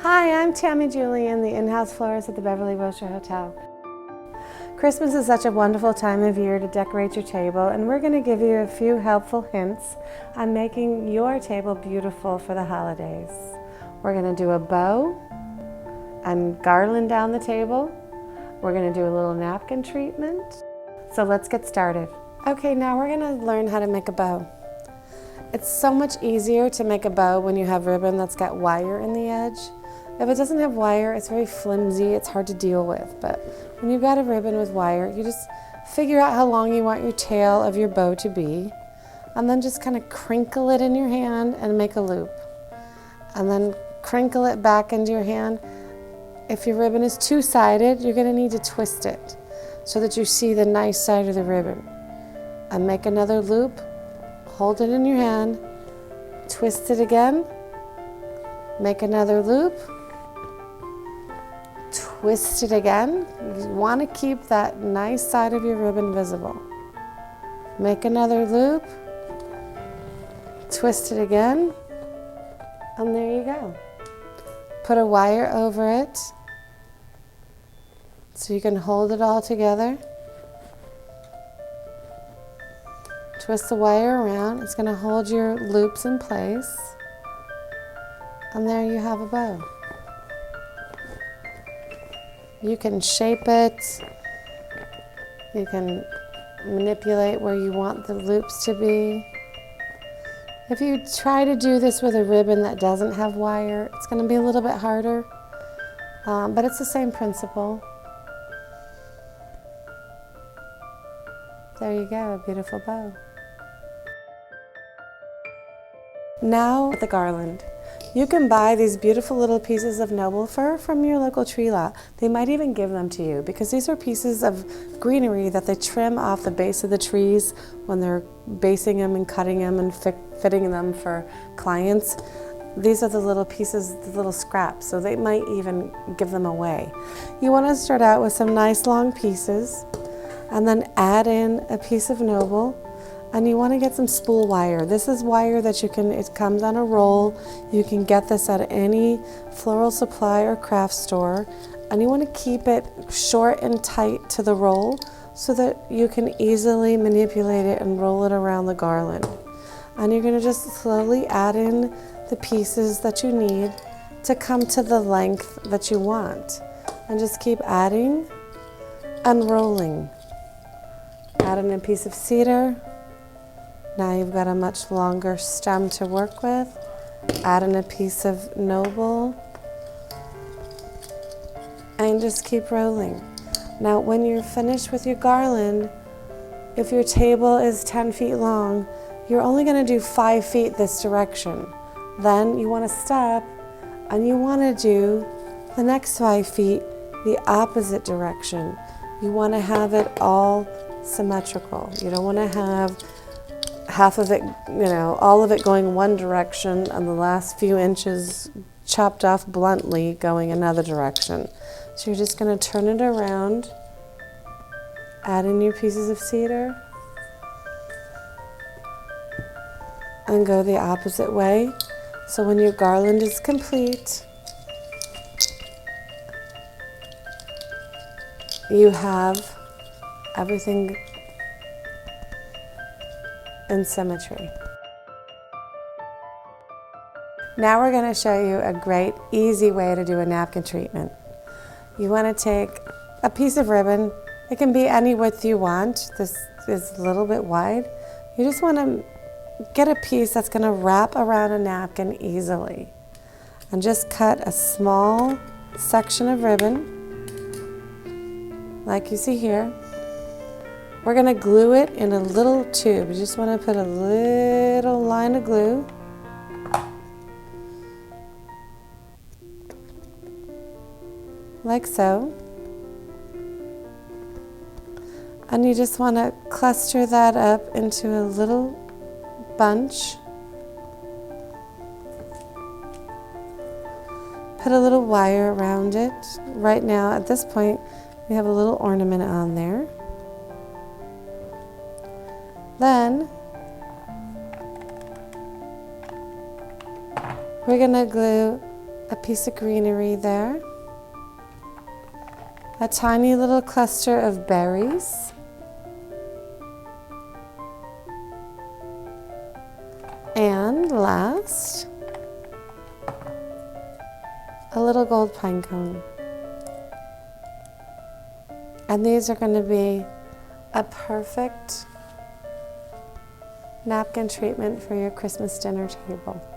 Hi, I'm Tammy Julian, the in-house florist at the Beverly Wilshire Hotel. Christmas is such a wonderful time of year to decorate your table, and we're going to give you a few helpful hints on making your table beautiful for the holidays. We're going to do a bow and garland down the table. We're going to do a little napkin treatment. So let's get started. Okay, now we're going to learn how to make a bow. It's so much easier to make a bow when you have ribbon that's got wire in the edge. If it doesn't have wire, it's very flimsy, it's hard to deal with. But when you've got a ribbon with wire, you just figure out how long you want your tail of your bow to be, and then just kind of crinkle it in your hand and make a loop. And then crinkle it back into your hand. If your ribbon is two-sided, you're going to need to twist it so that you see the nice side of the ribbon. And make another loop, hold it in your hand, twist it again, make another loop, twist it again. You want to keep that nice side of your ribbon visible. Make another loop, twist it again, and there you go. Put a wire over it so you can hold it all together. Twist the wire around. It's going to hold your loops in place. And there you have a bow. You can shape it. You can manipulate where you want the loops to be. If you try to do this with a ribbon that doesn't have wire, it's going to be a little bit harder, but it's the same principle. There you go, a beautiful bow. Now the garland. You can buy these beautiful little pieces of noble fir from your local tree lot. They might even give them to you because these are pieces of greenery that they trim off the base of the trees when they're basing them and cutting them and fitting them for clients. These are the little pieces, the little scraps, so they might even give them away. You want to start out with some nice long pieces and then add in a piece of noble. And you want to get some spool wire. This is wire that it comes on a roll. You can get this at any floral supply or craft store. And you want to keep it short and tight to the roll so that you can easily manipulate it and roll it around the garland. And you're going to just slowly add in the pieces that you need to come to the length that you want. And just keep adding and rolling. Add in a piece of cedar. Now you've got a much longer stem to work with. Add in a piece of noble and just keep rolling. Now when you're finished with your garland, if your table is 10 feet long, you're only going to do 5 feet this direction. Then you want to stop and you want to do the next 5 feet the opposite direction. You want to have it all symmetrical. You don't want to have half of it, all of it going one direction and the last few inches chopped off bluntly going another direction. So you're just going to turn it around, add in your pieces of cedar, and go the opposite way. So when your garland is complete, you have everything in symmetry. Now we're going to show you a great, easy way to do a napkin treatment. You want to take a piece of ribbon. It can be any width you want. This is a little bit wide. You just want to get a piece that's going to wrap around a napkin easily. And just cut a small section of ribbon, like you see here. We're going to glue it in a little tube. You just want to put a little line of glue. Like so. And you just want to cluster that up into a little bunch. Put a little wire around it. Right now, at this point, we have a little ornament on there. Then we're going to glue a piece of greenery there, a tiny little cluster of berries, and last, a little gold pine cone. And these are going to be a perfect napkin treatment for your Christmas dinner table.